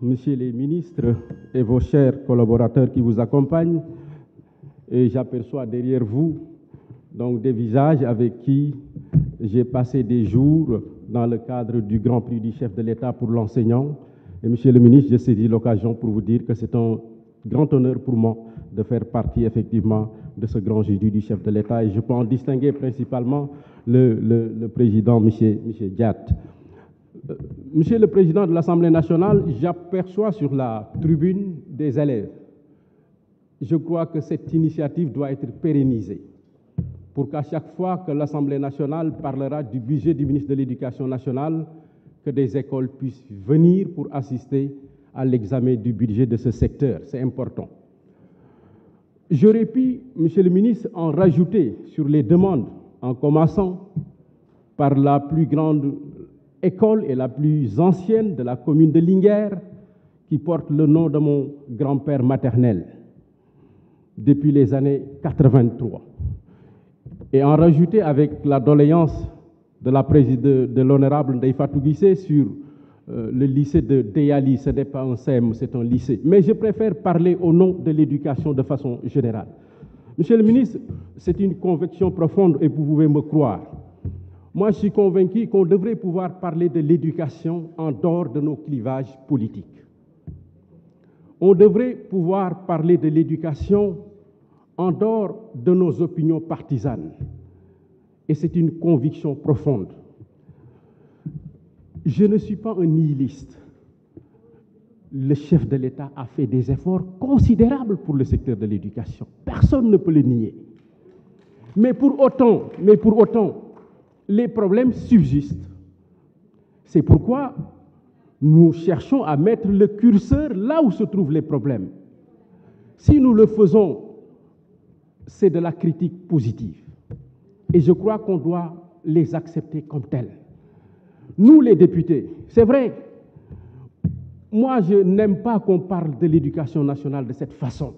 Monsieur les ministres et vos chers collaborateurs qui vous accompagnent, et j'aperçois derrière vous donc des visages avec qui j'ai passé des jours dans le cadre du Grand Prix du chef de l'État pour l'enseignant. Et Monsieur le ministre, je saisis l'occasion pour vous dire que c'est un grand honneur pour moi de faire partie effectivement de ce grand jury du chef de l'État. Et je peux en distinguer principalement le président, Monsieur Diat. Monsieur le Président de l'Assemblée nationale, j'aperçois sur la tribune des élèves. Je crois que cette initiative doit être pérennisée pour qu'à chaque fois que l'Assemblée nationale parlera du budget du ministre de l'Éducation nationale, que des écoles puissent venir pour assister à l'examen du budget de ce secteur. C'est important. J'aurais pu, Monsieur le ministre, en rajouter sur les demandes, en commençant par la plus grande école et la plus ancienne de la commune de Linguère, qui porte le nom de mon grand-père maternel depuis les années 83. Et en rajouter avec la doléance de l'honorable Ndeye Fatou Guissé sur le lycée de Deyali. Ce n'est pas un CEM, c'est un lycée. Mais je préfère parler au nom de l'éducation de façon générale. Monsieur le ministre, c'est une conviction profonde et vous pouvez me croire. Moi, je suis convaincu qu'on devrait pouvoir parler de l'éducation en dehors de nos clivages politiques. On devrait pouvoir parler de l'éducation en dehors de nos opinions partisanes. Et c'est une conviction profonde. Je ne suis pas un nihiliste. Le chef de l'État a fait des efforts considérables pour le secteur de l'éducation. Personne ne peut le nier. Mais pour autant, les problèmes subsistent. C'est pourquoi nous cherchons à mettre le curseur là où se trouvent les problèmes. Si nous le faisons, c'est de la critique positive. Et je crois qu'on doit les accepter comme tels. Nous, les députés, c'est vrai, moi, je n'aime pas qu'on parle de l'éducation nationale de cette façon.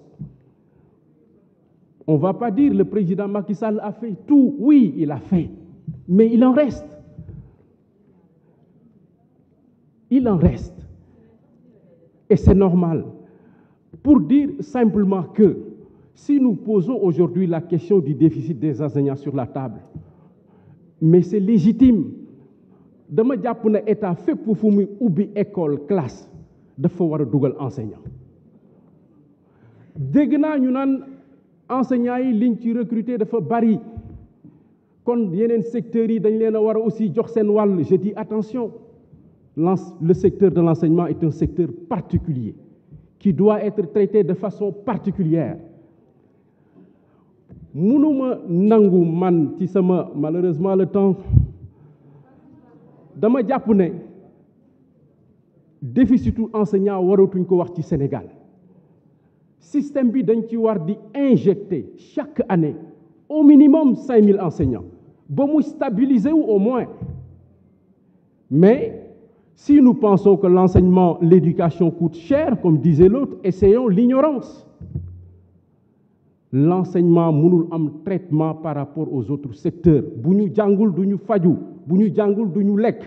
On ne va pas dire le président Macky Sall a fait tout. Oui, il a fait. Mais il en reste. Il en reste. Et c'est normal. Pour dire simplement que si nous posons aujourd'hui la question du déficit des enseignants sur la table, mais c'est légitime. Dama jàpp na état fépp fu muy ubbi école classe dafa war a dugal enseignant. Dégg naa ñu naan enseignants yi liñ ci recruter dafa bari. Kon yeneen secteurs yi dañ leen a war a aussi jox seen wàll. Je dis attention, le secteur de l'enseignement est un secteur particulier qui doit être traité de façon particulière. Mënuma nangu man ci sama malheureusement le temps dama jàpp ne déficitu enseignant waratuñ ko wax ci Sénégal. Système bi dañ ci war di injecter chaque année au minimum 5000 enseignants. Bon, nous stabiliser au moins. Mais si nous pensons que l'enseignement, l'éducation coûte cher, comme disait l'autre, essayons l'ignorance. L'enseignement mënul am traitement par rapport aux autres secteurs. Bu ñu jàngul du ñu faju, bu ñu jàngul du ñu lekk.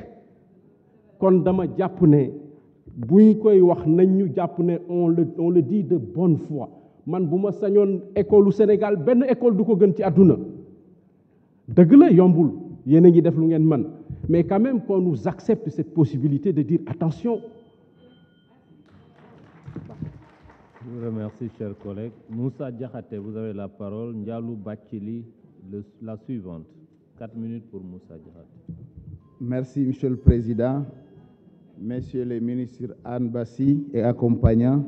Kon dama jàpp ne bu ñu koy wax nañ ñu jàpp ne on le dit de bonne foi. Man bu ma sañoon école au Sénégal benn école du ko gën ci àdduna. Dëgg la yombul yéen a ngi def lu ngeen mën mais quand même qu'on nous accepte cette possibilité de dire attention. Je vous remercie, chers collègues. Moussa Diakhaté, vous avez la parole. Ndialou Bathily, la suivante. 4 minutes pour Moussa Diakhaté. Merci, Monsieur le Président. Messieurs les ministres Anne Bassi et accompagnants,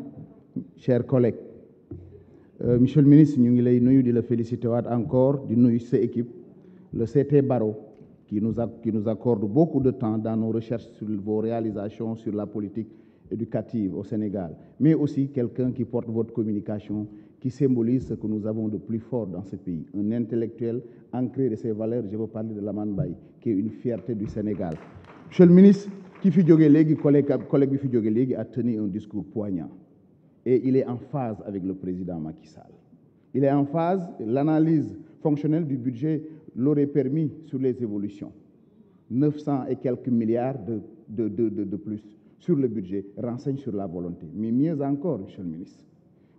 chers collègues. Monsieur le ministre, ñu ngi lay nuyu di la féliciter waat encore di nuyu sa équipe. Le CT Barreau, qui nous accorde beaucoup de temps dans nos recherches sur vos réalisations sur la politique éducative au Sénégal, mais aussi quelqu'un qui porte votre communication, qui symbolise ce que nous avons de plus fort dans ce pays. Un intellectuel ancré de ses valeurs, je veux parler de Lamane Baye, qui est une fierté du Sénégal. Monsieur le ministre, collègue bi fi jóge léegi a tenu un discours poignant. Et il est en phase avec le président Macky Sall. Il est en phase, l'analyse fonctionnelle du budget l'aurait permis sur les évolutions. 900 et quelques milliards de plus. sur le budget renseigne sur la volonté. Mais mieux encore, Monsieur le ministre,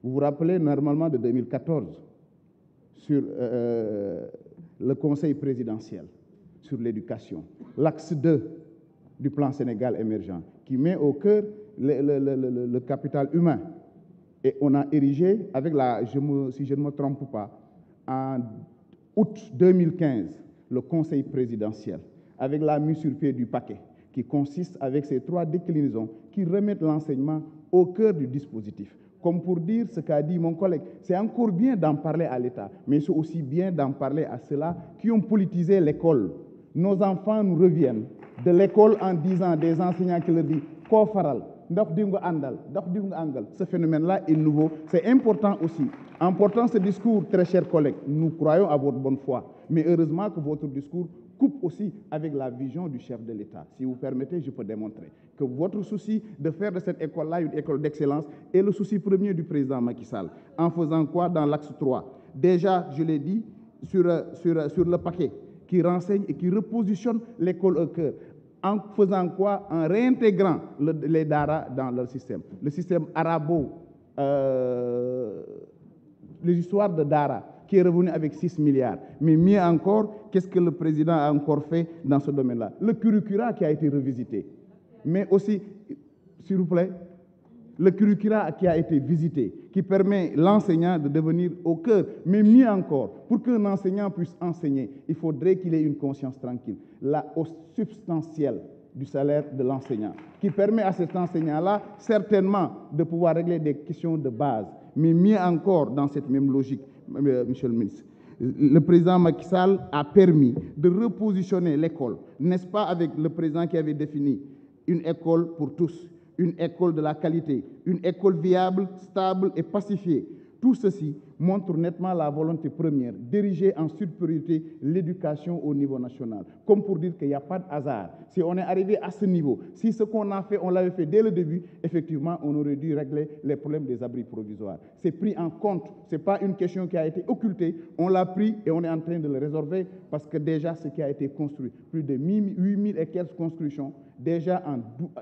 vous vous rappelez normalement de 2014 sur le Conseil présidentiel sur l'éducation, l'axe 2 du plan Sénégal émergent, qui met au cœur le capital humain. Et on a érigé, avec si je ne me trompe pas, en août 2015, le Conseil présidentiel, avec la mise sur pied du paquet, qui consiste avec ces 3 déclinaisons qui remettent l'enseignement au cœur du dispositif. Comme pour dire ce qu'a dit mon collègue, c'est encore bien d'en parler à l'État, mais c'est aussi bien d'en parler à ceux-là qui ont politisé l'école. Nos enfants nous reviennent de l'école en disant des enseignants qui leur disent « Ko faral, ndox di nga andal, ndox di nga angal ». Ce phénomène-là est nouveau. C'est important aussi. En portant ce discours, très chers collègues, nous croyons à votre bonne foi. Mais heureusement que votre discours coupe aussi avec la vision du chef de l'État. Si vous permettez, je peux démontrer que votre souci de faire de cette école-là une école d'excellence est le souci premier du président Macky Sall. En faisant quoi dans l'axe 3? Déjà, je l'ai dit, sur le paquet qui renseigne et qui repositionne l'école au cœur. En faisant quoi? En réintégrant les Dara dans leur système. Le système les histoires de Dara, qui est revenu avec 6 milliards. Mais mieux encore, qu'est-ce que le président a encore fait dans ce domaine-là? Le curricula qui a été revisité. Mais aussi, s'il vous plaît, le curricula qui a été visité, qui permet l'enseignant de devenir au cœur. Mais mieux encore, pour qu'un enseignant puisse enseigner, il faudrait qu'il ait une conscience tranquille. La hausse substantielle du salaire de l'enseignant, qui permet à cet enseignant-là, certainement, de pouvoir régler des questions de base. Mais mieux encore, dans cette même logique, Monsieur le ministre, le président Macky Sall a permis de repositionner l'école, n'est-ce pas, avec le président qui avait défini une école pour tous, une école de la qualité, une école viable, stable et pacifiée. Tout ceci montre nettement la volonté première d'ériger en priorité l'éducation au niveau national. Comme pour dire qu'il n'y a pas de hasard. Si on est arrivé à ce niveau, si ce qu'on a fait, on l'avait fait dès le début, effectivement, on aurait dû régler les problèmes des abris provisoires. C'est pris en compte. Ce n'est pas une question qui a été occultée. On l'a pris et on est en train de le résorber parce que déjà, ce qui a été construit, plus de 8000 et quelques constructions, déjà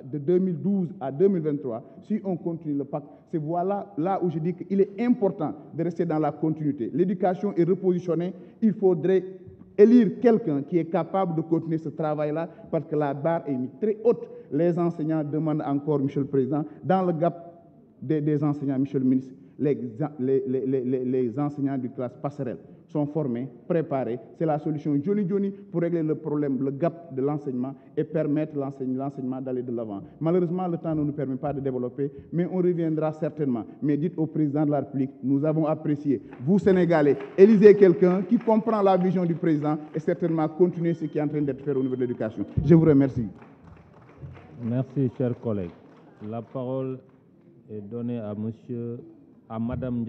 de 2012 à 2023, si on continue le pacte, c'est voilà là où je dis qu'il est important de rester dans la continuité. L'éducation est repositionnée, il faudrait élire quelqu'un qui est capable de continuer ce travail-là parce que la barre est très haute. Les enseignants demandent encore, Monsieur le Président, dans le gap des enseignants, Monsieur le Ministre, les enseignants du classe passerelle sont formés, préparés. C'est la solution Johnny pour régler le problème, le gap de l'enseignement et permettre l'enseignement d'aller de l'avant. Malheureusement, le temps ne nous permet pas de développer, mais on reviendra certainement. Mais dites au président de la République, nous avons apprécié, vous Sénégalais, élisez quelqu'un qui comprend la vision du président et certainement continuer ce qui est en train d'être fait au niveau de l'éducation. Je vous remercie. Merci, chers collègues. La parole est donnée à Madame